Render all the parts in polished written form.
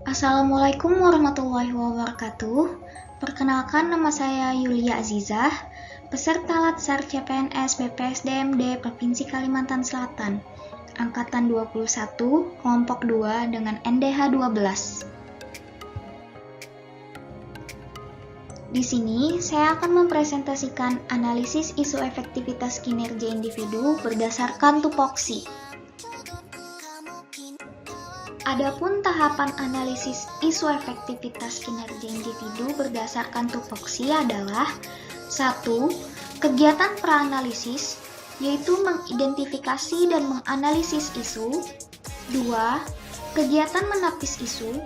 Assalamualaikum warahmatullahi wabarakatuh. Perkenalkan, nama saya Yulia Azizah, peserta Latsar CPNS BPSDMD Provinsi Kalimantan Selatan, Angkatan 21, Kelompok 2 dengan NDH 12. Di sini, saya akan mempresentasikan analisis isu efektivitas kinerja individu berdasarkan tupoksi. Adapun tahapan analisis isu efektivitas kinerja individu berdasarkan tupoksi adalah 1. Kegiatan praanalisis, yaitu mengidentifikasi dan menganalisis isu. 2. Kegiatan menapis isu,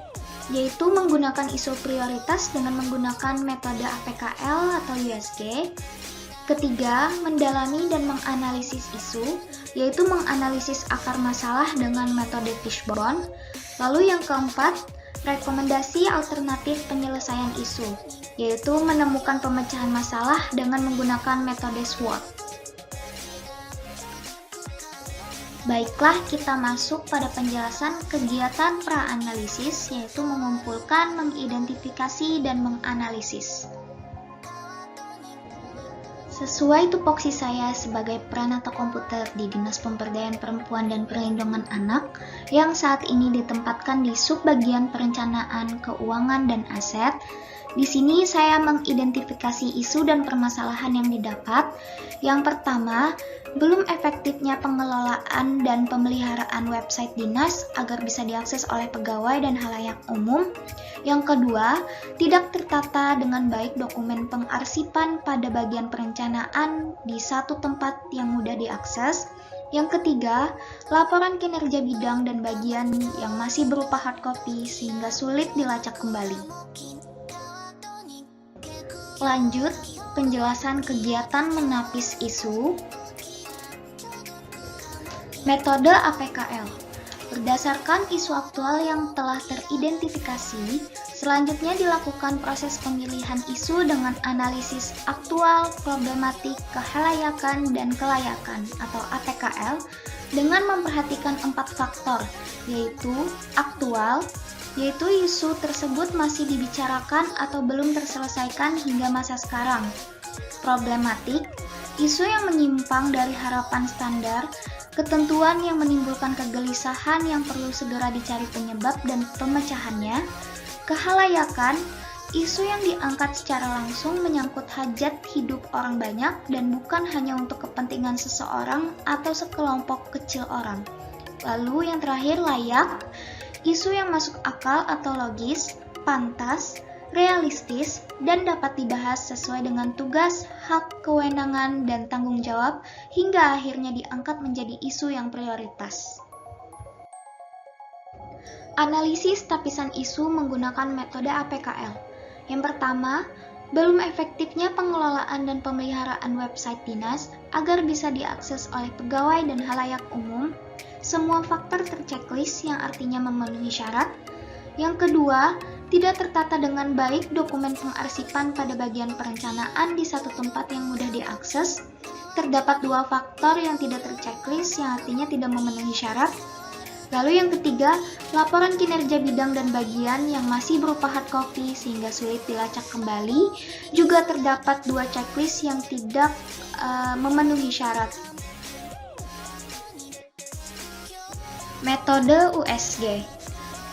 yaitu menggunakan isu prioritas dengan menggunakan metode APKL atau USG. Ketiga, mendalami dan menganalisis isu, yaitu menganalisis akar masalah dengan metode Fishbone. Lalu yang keempat, rekomendasi alternatif penyelesaian isu, yaitu menemukan pemecahan masalah dengan menggunakan metode SWOT. Baiklah, kita masuk pada penjelasan kegiatan praanalisis, yaitu mengumpulkan, mengidentifikasi, dan menganalisis. Sesuai tupoksi saya sebagai peranata komputer di Dinas Pemberdayaan Perempuan dan Perlindungan Anak yang saat ini ditempatkan di subbagian perencanaan keuangan dan aset, di sini saya mengidentifikasi isu dan permasalahan yang didapat. Yang pertama, belum efektifnya pengelolaan dan pemeliharaan website dinas agar bisa diakses oleh pegawai dan halayak umum. Yang kedua, tidak tertata dengan baik dokumen pengarsipan pada bagian perencanaan di satu tempat yang mudah diakses. Yang ketiga, laporan kinerja bidang dan bagian yang masih berupa hard copy sehingga sulit dilacak kembali. Lanjut, penjelasan kegiatan menapis isu. Metode APKL. Berdasarkan isu aktual yang telah teridentifikasi, selanjutnya dilakukan proses pemilihan isu dengan analisis aktual, problematik, kehalayakan, dan kelayakan atau APKL dengan memperhatikan 4 faktor, yaitu aktual, yaitu isu tersebut masih dibicarakan atau belum terselesaikan hingga masa sekarang. Problematik, isu yang menyimpang dari harapan standar, ketentuan yang menimbulkan kegelisahan yang perlu segera dicari penyebab dan pemecahannya. Kehalayakan, isu yang diangkat secara langsung menyangkut hajat hidup orang banyak dan bukan hanya untuk kepentingan seseorang atau sekelompok kecil orang. Lalu yang terakhir, layak, isu yang masuk akal atau logis, pantas, realistis, dan dapat dibahas sesuai dengan tugas, hak, kewenangan, dan tanggung jawab, hingga akhirnya diangkat menjadi isu yang prioritas. Analisis tapisan isu menggunakan metode APKL. Yang pertama, belum efektifnya pengelolaan dan pemeliharaan website dinas agar bisa diakses oleh pegawai dan halayak umum. Semua faktor terchecklist yang artinya memenuhi syarat. Yang kedua, tidak tertata dengan baik dokumen pengarsipan pada bagian perencanaan di satu tempat yang mudah diakses. Terdapat 2 faktor yang tidak terchecklist yang artinya tidak memenuhi syarat. Lalu yang ketiga, laporan kinerja bidang dan bagian yang masih berupa hard copy sehingga sulit dilacak kembali. Juga terdapat 2 checklist yang tidak memenuhi syarat. Metode USG.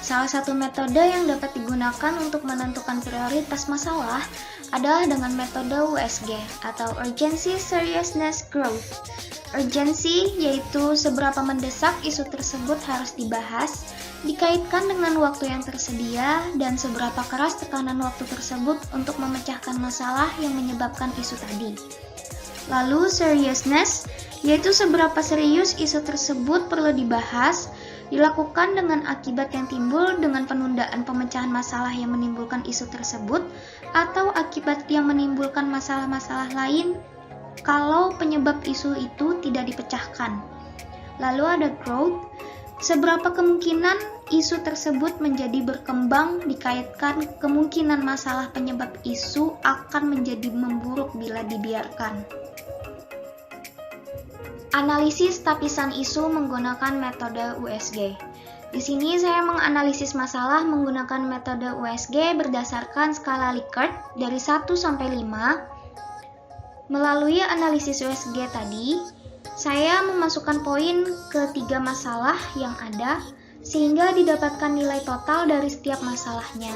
Salah satu metode yang dapat digunakan untuk menentukan prioritas masalah adalah dengan metode USG atau Urgency, Seriousness, Growth. Urgency yaitu seberapa mendesak isu tersebut harus dibahas, dikaitkan dengan waktu yang tersedia, dan seberapa keras tekanan waktu tersebut untuk memecahkan masalah yang menyebabkan isu tadi. Lalu seriousness yaitu seberapa serius isu tersebut perlu dibahas, dilakukan dengan akibat yang timbul dengan penundaan pemecahan masalah yang menimbulkan isu tersebut, atau akibat yang menimbulkan masalah-masalah lain kalau penyebab isu itu tidak dipecahkan. Lalu ada growth, seberapa kemungkinan isu tersebut menjadi berkembang, dikaitkan kemungkinan masalah penyebab isu akan menjadi memburuk bila dibiarkan. Analisis tapisan isu menggunakan metode USG. Di sini saya menganalisis masalah menggunakan metode USG berdasarkan skala Likert dari 1 sampai 5. Melalui analisis USG tadi, saya memasukkan poin ke 3 masalah yang ada sehingga didapatkan nilai total dari setiap masalahnya.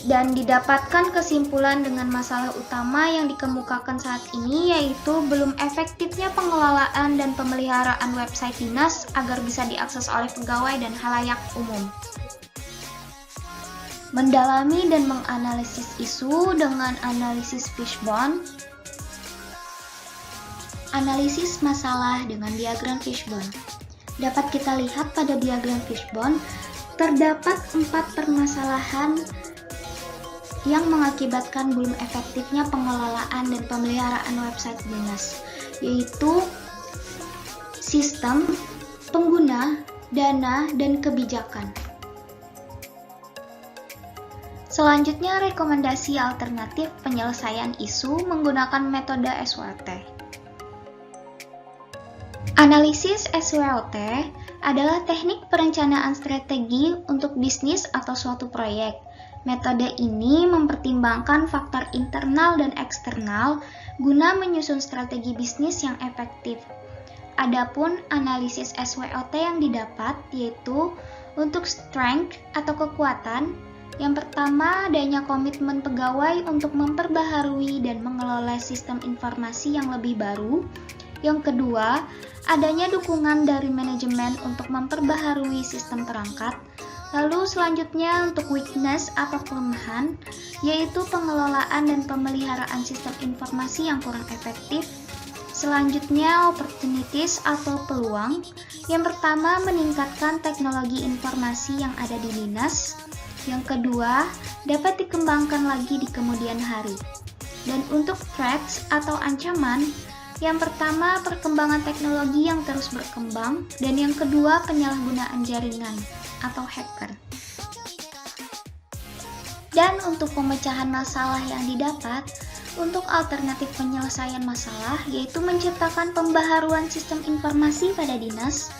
Dan didapatkan kesimpulan dengan masalah utama yang dikemukakan saat ini, yaitu belum efektifnya pengelolaan dan pemeliharaan website dinas agar bisa diakses oleh pegawai dan khalayak umum. Mendalami dan menganalisis isu dengan analisis fishbone. Analisis masalah dengan diagram fishbone. Dapat kita lihat pada diagram fishbone, terdapat 4 permasalahan yang mengakibatkan belum efektifnya pengelolaan dan pemeliharaan website dinas, yaitu sistem, pengguna, dana, dan kebijakan. Selanjutnya, rekomendasi alternatif penyelesaian isu menggunakan metode SWOT. Analisis SWOT adalah teknik perencanaan strategi untuk bisnis atau suatu proyek. Metode ini mempertimbangkan faktor internal dan eksternal guna menyusun strategi bisnis yang efektif. Adapun analisis SWOT yang didapat yaitu untuk strength atau kekuatan. Yang pertama, adanya komitmen pegawai untuk memperbaharui dan mengelola sistem informasi yang lebih baru. Yang kedua, adanya dukungan dari manajemen untuk memperbaharui sistem perangkat. Lalu selanjutnya untuk weakness atau kelemahan, yaitu pengelolaan dan pemeliharaan sistem informasi yang kurang efektif. Selanjutnya opportunities atau peluang. Yang pertama, meningkatkan teknologi informasi yang ada di dinas. Yang kedua, dapat dikembangkan lagi di kemudian hari. Dan untuk threats atau ancaman, yang pertama perkembangan teknologi yang terus berkembang, dan yang kedua penyalahgunaan jaringan atau hacker. Dan untuk pemecahan masalah yang didapat, untuk alternatif penyelesaian masalah yaitu menciptakan pembaharuan sistem informasi pada dinas.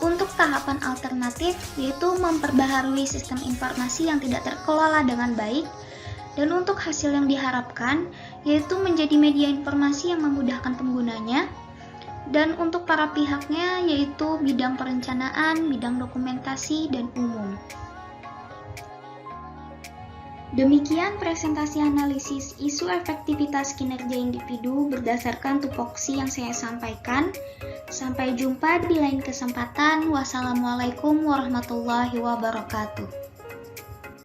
Untuk tahapan alternatif yaitu memperbaharui sistem informasi yang tidak terkelola dengan baik. Dan untuk hasil yang diharapkan yaitu menjadi media informasi yang memudahkan penggunanya. Dan untuk para pihaknya yaitu bidang perencanaan, bidang dokumentasi, dan umum. Demikian presentasi analisis isu efektivitas kinerja individu berdasarkan tupoksi yang saya sampaikan. Sampai jumpa di lain kesempatan. Wassalamualaikum warahmatullahi wabarakatuh.